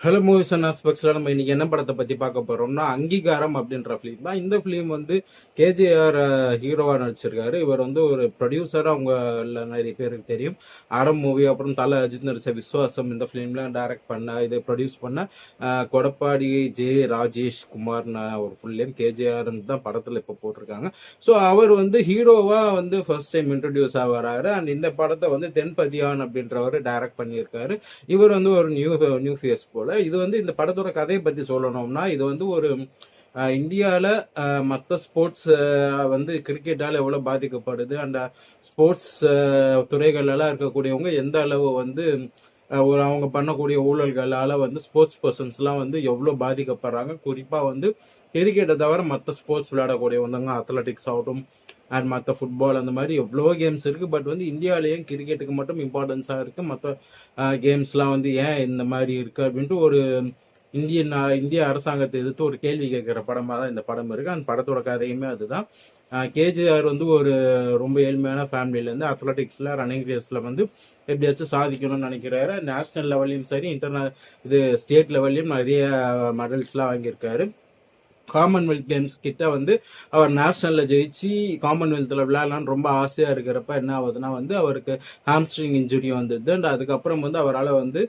Hello movies and ஆஸ்பெக்ட்ஸில் நம்ம இன்னைக்கு என்ன படத்தை பற்றி பார்க்க போகிறோம்னா அங்கீகாரம் அப்படின்ற ஃபிலிம் தான். இந்த ஃபிலிம் வந்து கேஜிஆர் ஹீரோவாக நடிச்சிருக்காரு. இவர் வந்து ஒரு ப்ரொடியூசராக அவங்க நிறைய பேருக்கு தெரியும். ஆரம் மூவி, அப்புறம் தல அஜித் நடிச்ச விஸ்வாசம், இந்த ஃபிலிம்லாம் டைரக்ட் பண்ண, இது ப்ரொடியூஸ் பண்ண கொடப்பாடி ஜே ராஜேஷ் குமார்னு ஒரு ஃபுல் நேம். கேஜிஆர்னு தான் படத்தில் இப்போ போட்டிருக்காங்க. ஸோ அவர் வந்து ஹீரோவாக வந்து ஃபர்ஸ்ட் டைம் இன்ட்ரடியூஸ் ஆகிறாரு. அண்ட் இந்த படத்தை வந்து தென்பதியான் அப்படின்றவர் டைரக்ட் பண்ணியிருக்காரு. இவர் வந்து ஒரு நியூ ஃபேஸ் போல. இது வந்து இந்த படத்தோட கதையை பற்றி சொல்லணும்னா, இது வந்து ஒரு இந்தியாவில் மற்ற ஸ்போர்ட்ஸ் வந்து கிரிக்கெட்டால் எவ்வளோ பாதிக்கப்படுது, அண்ட் ஸ்போர்ட்ஸ் துறைகளெல்லாம் இருக்கக்கூடியவங்க எந்த அளவு வந்து ஒரு அவங்க பண்ணக்கூடிய ஊழல்களால் வந்து ஸ்போர்ட்ஸ் பர்சன்ஸ்லாம் வந்து எவ்வளோ பாதிக்கப்படுறாங்க. குறிப்பாக வந்து கிரிக்கெட்டை தவிர மற்ற ஸ்போர்ட்ஸ் விளையாடக்கூடியவங்க, அத்லட்டிக்ஸ் ஆகட்டும் அண்ட் மற்ற ஃபுட்பால், அந்த மாதிரி எவ்வளோ கேம்ஸ் இருக்குது. பட் வந்து இந்தியாவிலேயே கிரிக்கெட்டுக்கு மட்டும் இம்பார்ட்டன்ஸாக இருக்குது. மற்ற கேம்ஸ்லாம் வந்து ஏன் இந்த மாதிரி இருக்குது அப்படின்ட்டு ஒரு இந்திய அரசாங்கத்தை எதிர்த்து ஒரு கேள்வி கேட்குற படமாக தான் இந்த படம் இருக்குது. அந்த படத்தோட கதையுமே அதுதான். கேஜிஆர் வந்து ஒரு ரொம்ப ஏழ்மையான ஃபேமிலியிலேருந்து அத்லட்டிக்ஸில், ரன்னிங் ரேஸில் வந்து எப்படியாச்சும் சாதிக்கணும்னு நினைக்கிறாரு. நேஷ்னல் லெவல்லையும் சரி, ஸ்டேட் லெவல்லையும் நிறைய மெடல்ஸ்லாம் வாங்கியிருக்காரு. காமன்வெல்த் கேம்ஸ் கிட்ட வந்து அவர் நேஷனல்ல ஜெயிச்சு காமன்வெல்த்தில் விளையாடலான்னு ரொம்ப ஆசையாக இருக்கிறப்ப என்ன ஆகுதுன்னா வந்து அவருக்கு ஹாம்ஸ்ட்ரிங் இன்ஜுரி வந்துடுது. அண்ட் அதுக்கப்புறம் வந்து அவரால் வந்து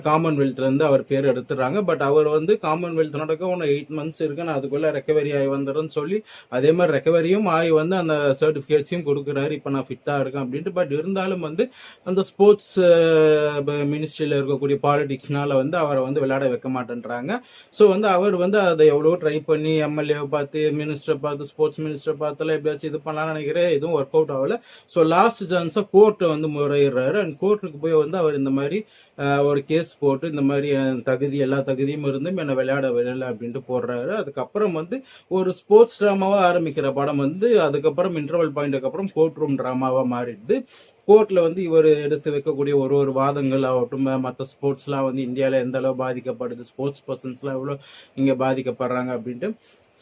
காமன்வெல்த்லேருந்து அவர் பேர் எடுத்துடுறாங்க. பட் அவர் வந்து காமன்வெல்த் நடக்க ஒன்று 8 மந்த்ஸ் இருக்குன்னு அதுக்குள்ளே ரெக்கவரி ஆகி வந்துடுன்னு சொல்லி அதே மாதிரி ரெக்கவரியும் ஆகி வந்து அந்த சர்டிஃபிகேட்ஸையும் கொடுக்குறாரு, இப்போ நான் ஃபிட்டாக இருக்கேன் அப்படின்ட்டு. பட் இருந்தாலும் வந்து அந்த ஸ்போர்ட்ஸ் மினிஸ்ட்ரியில் இருக்கக்கூடிய பாலிடிக்ஸ்னால வந்து அவரை வந்து விளையாட வைக்க மாட்டேன்றாங்க. ஸோ வந்து அவர் வந்து அதை எவ்வளோ ட்ரை பண்ணி எம்எல்ஏவை பார்த்து, மினிஸ்டரை பார்த்து, ஸ்போர்ட்ஸ் மினிஸ்டரை பார்த்துலாம் எப்படியாச்சும் இது பண்ணலாம்னு நினைக்கிறேன். எதுவும் ஒர்க் அவுட் ஆகல. ஸோ லாஸ்ட் சான்ஸாக கோர்ட்டை வந்து முறையிடுறாரு. அண்ட் கோர்ட்டுக்கு போய் வந்து அவர் இந்த மாதிரி ஒரு கேஸ் போட்டு இந்த மாதிரி எல்லா தகுதியும் இருந்தும் என்னை விளையாட விடலை அப்படின்ட்டு போடுறாரு. அதுக்கப்புறம் வந்து ஒரு ஸ்போர்ட்ஸ் ட்ராமாவாக ஆரம்பிக்கிற படம் வந்து அதுக்கப்புறம் இன்டர்வல் பாயிண்ட்டுக்கு அப்புறம் கோர்ட் ரூம் ட்ராமாவாக மாறிடுது. கோர்ட்ல வந்து இவர் எடுத்து வைக்கக்கூடிய ஒரு வாதங்கள் ஆகட்டும், மற்ற ஸ்போர்ட்ஸ்லாம் வந்து இந்தியாவில் எந்த அளவு பாதிக்கப்படுது, ஸ்போர்ட்ஸ் பர்சன்ஸ்லாம் எவ்வளோ இங்கே பாதிக்கப்படுறாங்க அப்படின்ட்டு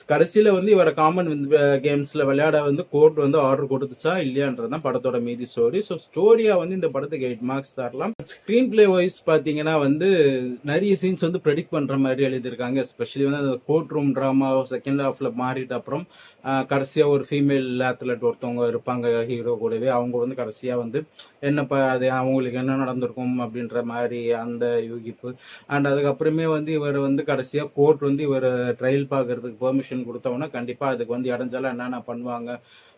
கடைசியில் வந்து இவரை காமன்வெல்த் கேம்ஸில் விளையாட வந்து கோர்ட் வந்து ஆர்டர் கொடுத்துச்சா இல்லையான்றது தான் படத்தோட மீதி ஸ்டோரி. ஸோ ஸ்டோரியாக வந்து இந்த படத்துக்கு 8 மார்க்ஸ் தரலாம். ஸ்க்ரீன் பிளே வைஸ் பார்த்தீங்கன்னா வந்து நிறைய சீன்ஸ் வந்து ப்ரெடிக்ட் பண்ணுற மாதிரி எழுதியிருக்காங்க. எஸ்பெஷலி வந்து அந்த கோர்ட் ரூம் ட்ராமா செகண்ட் ஹாஃபில் மாறிட்டு அப்புறம் கடைசியாக ஒரு ஃபீமேல் அத்லட் ஒருத்தவங்க இருப்பாங்க ஹீரோ கூடவே. அவங்க வந்து கடைசியாக வந்து என்னப்பா அது அவங்களுக்கு என்ன நடந்திருக்கும் அப்படின்ற மாதிரி அந்த யூகிப்பு. அண்ட் அதுக்கப்புறமே வந்து இவர் வந்து கடைசியாக கோர்ட் வந்து இவர் ட்ரையல் பார்க்கறதுக்கு பெர்மிஷன் கொடுத்தவொன்னா கண்டிப்பாக அதுக்கு வந்து இடைஞ்சலாம் என்னென்ன பண்ணுவாங்க.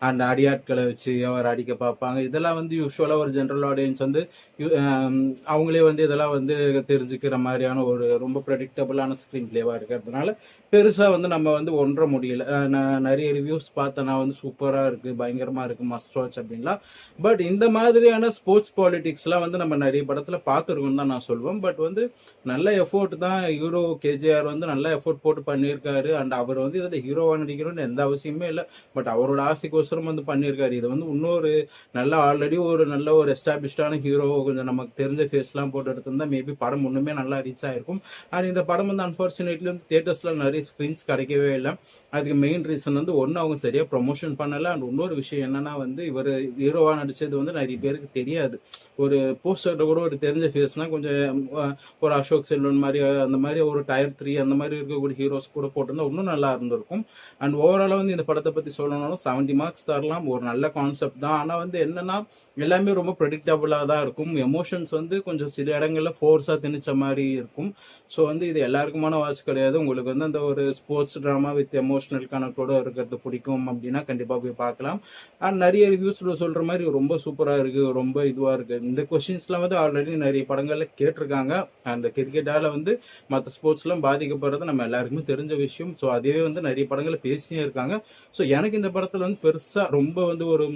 அண்ட் அடியாட்களை வச்சு அவர் அடிக்க பார்ப்பாங்க. இதெல்லாம் வந்து யூஸ்வலாக ஒரு ஜென்ரல் ஆடியன்ஸ் வந்து அவங்களே வந்து இதெல்லாம் வந்து தெரிஞ்சுக்கிற மாதிரியான ஒரு ரொம்ப ப்ரெடிக்டபுளான ஸ்க்ரீன் பிளேவாக இருக்கிறதுனால பெருசாக வந்து நம்ம வந்து ஒன்ற முடியல. நான் நிறைய ரிவ்யூஸ் பார்த்தேன்னா வந்து சூப்பராக இருக்குது, பயங்கரமாக இருக்குது, மஸ்ட் வாட்ச் அப்படின்லாம். பட் இந்த மாதிரியான ஸ்போர்ட்ஸ் பாலிடிக்ஸ்லாம் வந்து நம்ம நிறைய படத்தில் பார்த்துருக்கோம் தான் நான் சொல்லுவேன். பட் வந்து நல்ல எஃபோர்ட் தான் ஹீரோ கேஜிஆர் வந்து நல்ல எஃபோர்ட் போட்டு பண்ணியிருக்காரு. அண்ட் அவர் வந்து இதில் ஹீரோவாக நடிக்கணும்னு எந்த அவசியமே இல்லை. பட் அவரோட ஆசைக்கோசரம் வந்து பண்ணியிருக்காரு. இது வந்து இன்னொரு ஆல்ரெடி ஒரு நல்ல ஒரு எஸ்டாப்ளிஷ்டான ஹீரோ கொஞ்சம் நமக்கு தெரிஞ்ச ஃபேஸ்லாம் போட்டு எடுத்திருந்தா மேபி படம் ஒன்றுமே நல்லா ரீச் ஆகிருக்கும். அண்ட் இந்த படம் வந்து அன்ஃபார்ச்சுனேட்லி வந்து தியேட்டர்ஸில் நிறைய ஸ்க்ரீன்ஸ் கிடைக்கவே இல்லை. அதுக்கு மெயின் ரீசன் வந்து ஒன்று அவங்க சரியாக ப்ரொமோஷன் பண்ணலை. அண்ட் இன்னொரு விஷயம் என்னன்னா வந்து இவர் ஹீரோவாக நடிச்சது வந்து நிறைய பேருக்கு தெரியாது. ஒரு போஸ்டர்கிட்ட கூட ஒரு தெரிஞ்ச ஃபேஸ்னா கொஞ்சம் ஒரு அசோக் செல்வன் மாதிரி அந்த மாதிரி ஒரு டயர் 3 அந்த மாதிரி இருக்கக்கூடிய ஹீரோஸ் கூட போட்டிருந்தா இன்னும் நல்லா இருந்திருக்கும். அண்ட் ஓவராலாக வந்து இந்த படத்தை பற்றி சொல்லணும்னாலும் 70 மார்க்ஸ் தரலாம். ஒரு நல்ல கான்செப்ட் தான். ஆனால் வந்து என்னன்னா எல்லாமே ரொம்ப ப்ரெடிக்டபுளாக தான் இருக்கும். எமோஷன்ஸ் வந்து கொஞ்சம் சில இடங்களில் ஃபோர்ஸாக திணிச்ச மாதிரி இருக்கும். ஸோ வந்து இது எல்லாருக்குமான வாட்ச் கிடையாது. உங்களுக்கு வந்து அந்த ஒரு ஸ்போர்ட்ஸ் ட்ராமா வித் எமோஷனல் கனெக்டோட இருக்கிறது பிடிக்கும் அப்படின்னா கண்டிப்பாக போய் பார்க்கலாம். அண்ட் நிறைய ரிவ்யூஸில் சொல்கிற மாதிரி ரொம்ப சூப்பராக இருக்குது, ரொம்ப இதுவாக இருக்குது. இந்த கொஸ்டின்ஸ்லாம் வந்து ஆல்ரெடி நிறைய படங்களில் கேட்டிருக்காங்க. அந்த கிரிக்கெட்டால் வந்து மற்ற ஸ்போர்ட்ஸ்லாம் பாதிக்கப்படுறது நம்ம எல்லாருக்குமே தெரிஞ்ச விஷயம். ஸோ அதே வந்து நிறைய படங்களில் பேசியே இருக்காங்க. ஸோ எனக்கு இந்த படத்தில் வந்து பெருசாக ரொம்ப வந்து ஒரு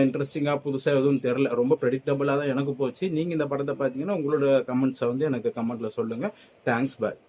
இன்ட்ரெஸ்டிங்காக புதுசாக எதுவும் தெரில. ரொம்ப ப்ரெடிக்டபுளாக தான் எனக்கு போச்சு. நீங்கள் இந்த படத்தை பார்த்தீங்கன்னா உங்களோட கமெண்ட்ஸை வந்து எனக்கு கமெண்ட்டில் சொல்லுங்கள். தேங்க்ஸ், பாய்.